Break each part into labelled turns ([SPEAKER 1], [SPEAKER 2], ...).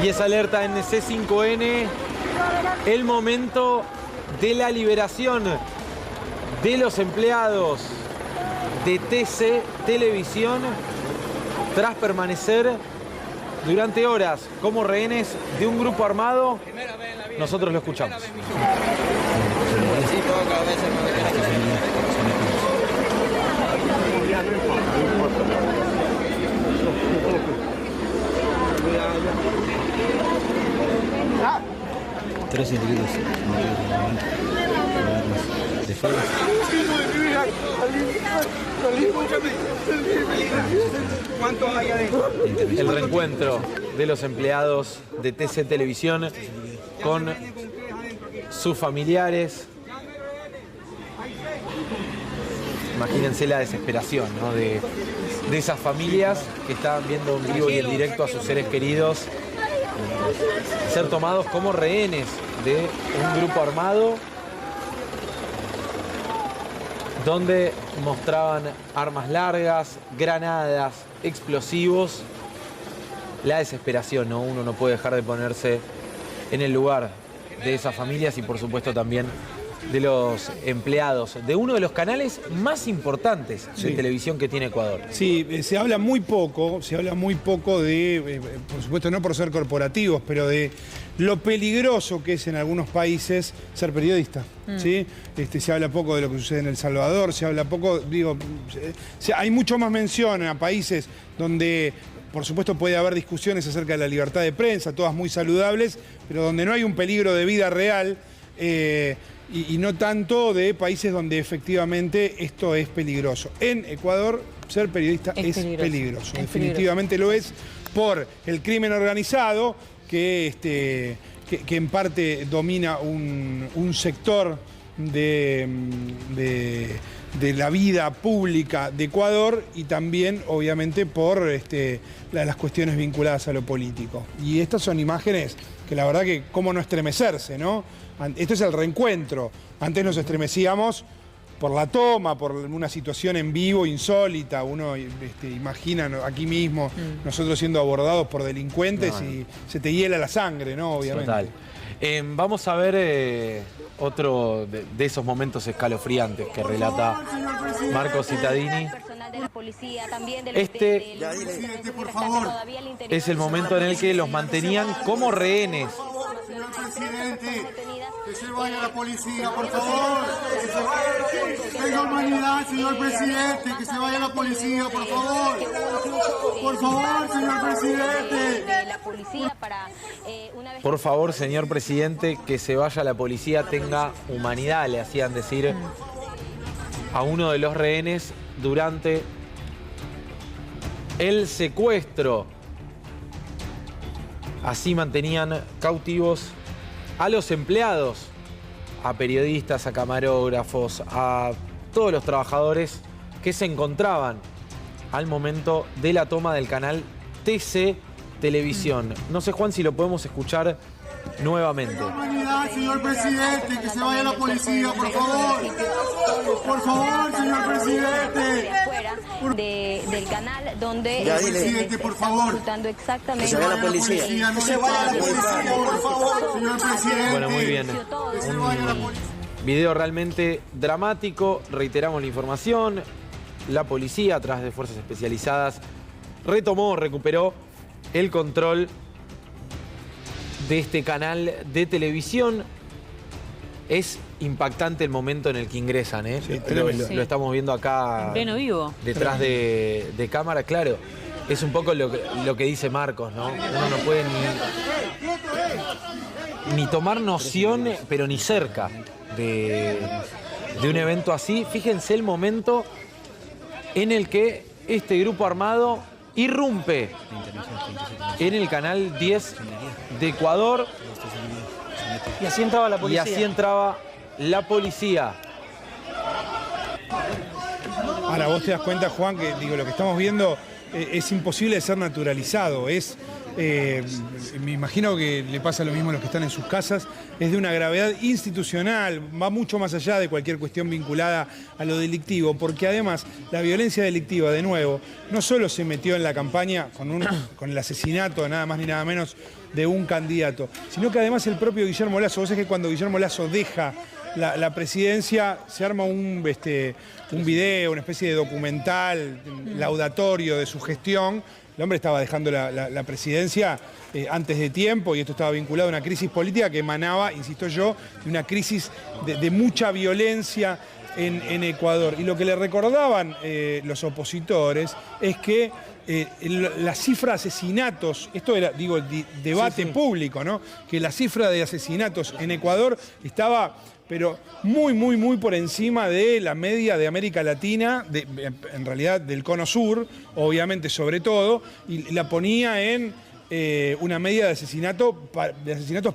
[SPEAKER 1] Y es alerta en C5N, el momento de la liberación de los empleados de TC Televisión tras permanecer durante horas como rehenes de un grupo armado. Nosotros lo escuchamos.
[SPEAKER 2] Tres individuos de fuego.
[SPEAKER 1] El reencuentro de los empleados de TC Televisión con sus familiares. Imagínense la desesperación, ¿no?, de esas familias que estaban viendo en vivo y en directo a sus seres queridos ser tomados como rehenes de un grupo armado donde mostraban armas largas, granadas, explosivos. La desesperación, ¿no? Uno no puede dejar de ponerse en el lugar de esas familias y por supuesto también de los empleados de uno de los canales más importantes de televisión que tiene Ecuador.
[SPEAKER 3] Sí, se habla muy poco de, por supuesto no por ser corporativos, pero de lo peligroso que es en algunos países ser periodista. ¿Sí? Se habla poco de lo que sucede en El Salvador, se habla poco, hay mucho más mención a países donde por supuesto puede haber discusiones acerca de la libertad de prensa, todas muy saludables, pero donde no hay un peligro de vida real. Y no tanto de países donde efectivamente esto es peligroso. En Ecuador, ser periodista es peligroso. Definitivamente lo es por el crimen organizado que en parte domina un sector de la vida pública de Ecuador y también, obviamente, por las cuestiones vinculadas a lo político. Y estas son imágenes que la verdad que cómo no estremecerse, ¿no? Esto es el reencuentro. Antes nos estremecíamos por la toma, por una situación en vivo insólita. Uno imagina aquí mismo nosotros siendo abordados por delincuentes y se te hiela la sangre, ¿no? Obviamente.
[SPEAKER 1] Total. Vamos a ver otro de esos momentos escalofriantes que relata Marco Cittadini. Este es el momento en el que los mantenían como rehenes.
[SPEAKER 4] Señor presidente, que se vaya la policía, por favor. Tenga humanidad, señor presidente, que se vaya la policía, por favor. Por favor, señor presidente.
[SPEAKER 1] Por favor, señor presidente, que se vaya la policía, tenga humanidad, le hacían decir a uno de los rehenes durante el secuestro. Así mantenían cautivos a los empleados, a periodistas, a camarógrafos, a todos los trabajadores que se encontraban al momento de la toma del canal TC Televisión. No sé, Juan, si lo podemos escuchar nuevamente.
[SPEAKER 4] Humanidad, señor presidente, que se vaya la policía, por favor. Por favor, señor presidente.
[SPEAKER 5] Del canal donde
[SPEAKER 4] presidente, por favor,
[SPEAKER 5] disfrutando exactamente
[SPEAKER 4] que se vaya la policía, no se vaya la policía, por favor, señor presidente.
[SPEAKER 1] Bueno, muy bien. Un video realmente dramático. Reiteramos la información. La policía, a través de fuerzas especializadas, recuperó el control de este canal de televisión. Es impactante el momento en el que ingresan, ¿eh? Sí, lo estamos viendo acá.
[SPEAKER 6] En pleno vivo.
[SPEAKER 1] Detrás de cámara, claro. Es un poco lo que dice Marcos, ¿no? Uno no puede ni tomar noción, pero ni cerca de un evento así. Fíjense el momento en el que este grupo armado irrumpe en el canal 10 de Ecuador.
[SPEAKER 6] Y así entraba la policía.
[SPEAKER 1] Y así entraba la policía.
[SPEAKER 3] Ahora, vos te das cuenta, Juan, que lo que estamos viendo es imposible de ser naturalizado. Me imagino que le pasa lo mismo a los que están en sus casas. Es de una gravedad institucional, va mucho más allá de cualquier cuestión vinculada a lo delictivo, porque además la violencia delictiva, de nuevo, no solo se metió en la campaña con el asesinato, nada más ni nada menos, de un candidato, sino que además el propio Guillermo Lasso. Vos sabés que cuando Guillermo Lasso deja la presidencia, se arma un video, una especie de documental laudatorio de su gestión. El hombre estaba dejando la presidencia antes de tiempo, y esto estaba vinculado a una crisis política que emanaba, insisto yo, de una crisis de mucha violencia en Ecuador. Y lo que le recordaban los opositores es que la cifra de asesinatos, esto era, digo, debate público, ¿no? Que la cifra de asesinatos en Ecuador estaba, pero muy por encima de la media de América Latina, en realidad del Cono Sur, obviamente sobre todo, y la ponía en una media de asesinatos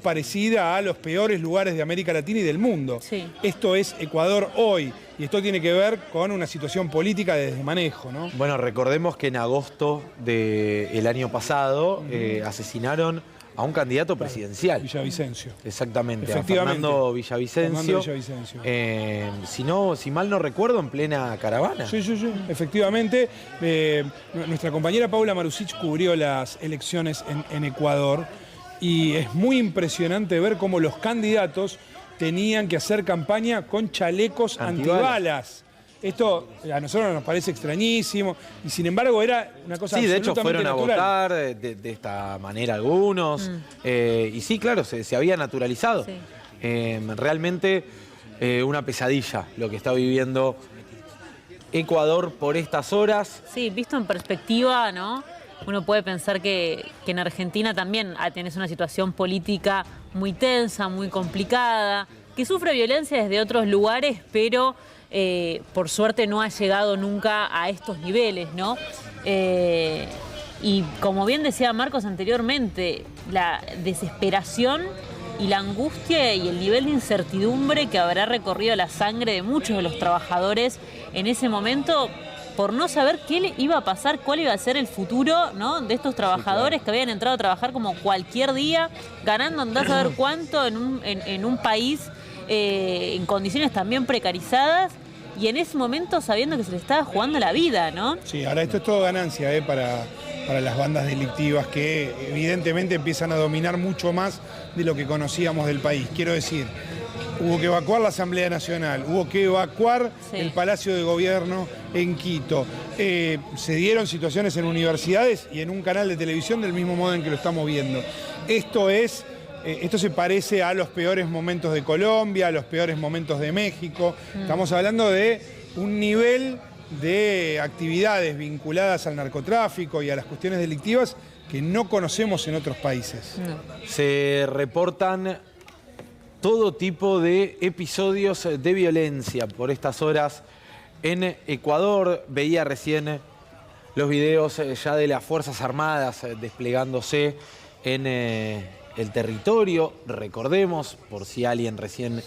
[SPEAKER 3] parecida a los peores lugares de América Latina y del mundo. Sí. Esto es Ecuador hoy, y esto tiene que ver con una situación política de desmanejo, ¿no?
[SPEAKER 1] Bueno, recordemos que en agosto del año pasado asesinaron a un candidato presidencial.
[SPEAKER 3] Villavicencio.
[SPEAKER 1] Exactamente,
[SPEAKER 3] Efectivamente.
[SPEAKER 1] a Fernando Villavicencio. Si mal no recuerdo, en plena caravana.
[SPEAKER 3] Sí, efectivamente. Nuestra compañera Paula Marusic cubrió las elecciones en Ecuador, y es muy impresionante ver cómo los candidatos tenían que hacer campaña con chalecos antibalas. Esto a nosotros nos parece extrañísimo, y sin embargo era una cosa absolutamente natural. Sí, de hecho fueron a votar
[SPEAKER 1] de esta manera algunos, y sí, claro, se había naturalizado. Sí. Realmente una pesadilla lo que está viviendo Ecuador por estas horas.
[SPEAKER 6] Sí, visto en perspectiva, ¿no? Uno puede pensar que en Argentina también tenés una situación política muy tensa, muy complicada, que sufre violencia desde otros lugares, pero por suerte no ha llegado nunca a estos niveles, ¿no? Y como bien decía Marcos anteriormente, la desesperación y la angustia y el nivel de incertidumbre que habrá recorrido la sangre de muchos de los trabajadores en ese momento, por no saber qué le iba a pasar, cuál iba a ser el futuro, ¿no?, de estos trabajadores, sí, claro, que habían entrado a trabajar como cualquier día, ganando andás a ver cuánto en un país en condiciones también precarizadas, y en ese momento sabiendo que se le estaba jugando la vida, ¿no?
[SPEAKER 3] Sí, ahora esto es todo ganancia para las bandas delictivas, que evidentemente empiezan a dominar mucho más de lo que conocíamos del país. Quiero decir, hubo que evacuar la Asamblea Nacional, hubo que evacuar el Palacio de Gobierno en Quito. Se dieron situaciones en universidades y en un canal de televisión del mismo modo en que lo estamos viendo. Esto se parece a los peores momentos de Colombia, a los peores momentos de México. Estamos hablando de un nivel de actividades vinculadas al narcotráfico y a las cuestiones delictivas que no conocemos en otros países.
[SPEAKER 1] No. Se reportan todo tipo de episodios de violencia por estas horas en Ecuador. Veía recién los videos ya de las Fuerzas Armadas desplegándose en el territorio. Recordemos, por si alguien recién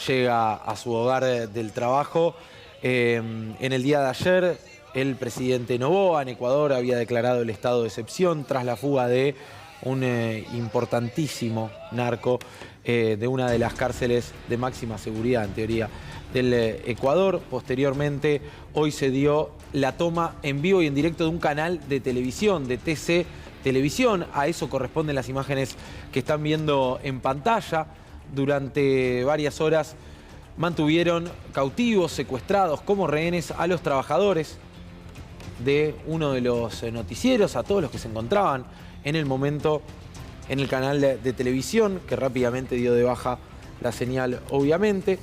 [SPEAKER 1] llega a su hogar del trabajo, en el día de ayer el presidente Noboa en Ecuador había declarado el estado de excepción tras la fuga de un importantísimo narco de una de las cárceles de máxima seguridad, en teoría, del Ecuador. Posteriormente, hoy se dio la toma en vivo y en directo de un canal de televisión, de TC Televisión. A eso corresponden las imágenes que están viendo en pantalla. Durante varias horas mantuvieron cautivos, secuestrados como rehenes a los trabajadores de uno de los noticieros, a todos los que se encontraban en el momento en el canal de televisión, que rápidamente dio de baja la señal, obviamente.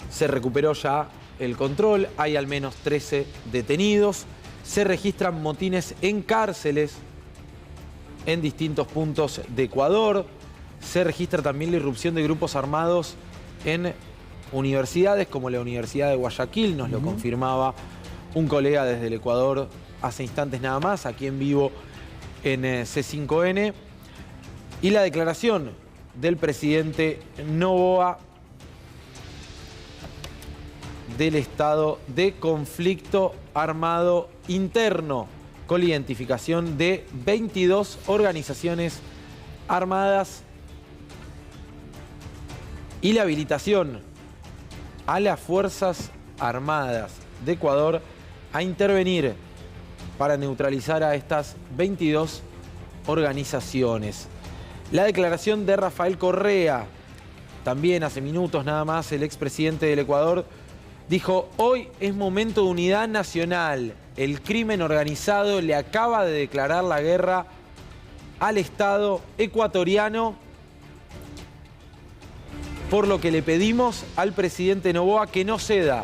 [SPEAKER 1] Se recuperó ya el control, hay al menos 13 detenidos. Se registran motines en cárceles en distintos puntos de Ecuador. Se registra también la irrupción de grupos armados en universidades como la Universidad de Guayaquil, nos lo confirmaba un colega desde el Ecuador hace instantes nada más, aquí en vivo en C5N. Y la declaración del presidente Noboa del estado de conflicto armado interno con la identificación de 22 organizaciones armadas y la habilitación a las Fuerzas Armadas de Ecuador a intervenir para neutralizar a estas 22 organizaciones. La declaración de Rafael Correa, también hace minutos nada más, el expresidente del Ecuador, dijo: hoy es momento de unidad nacional. El crimen organizado le acaba de declarar la guerra al Estado ecuatoriano, por lo que le pedimos al presidente Noboa que no ceda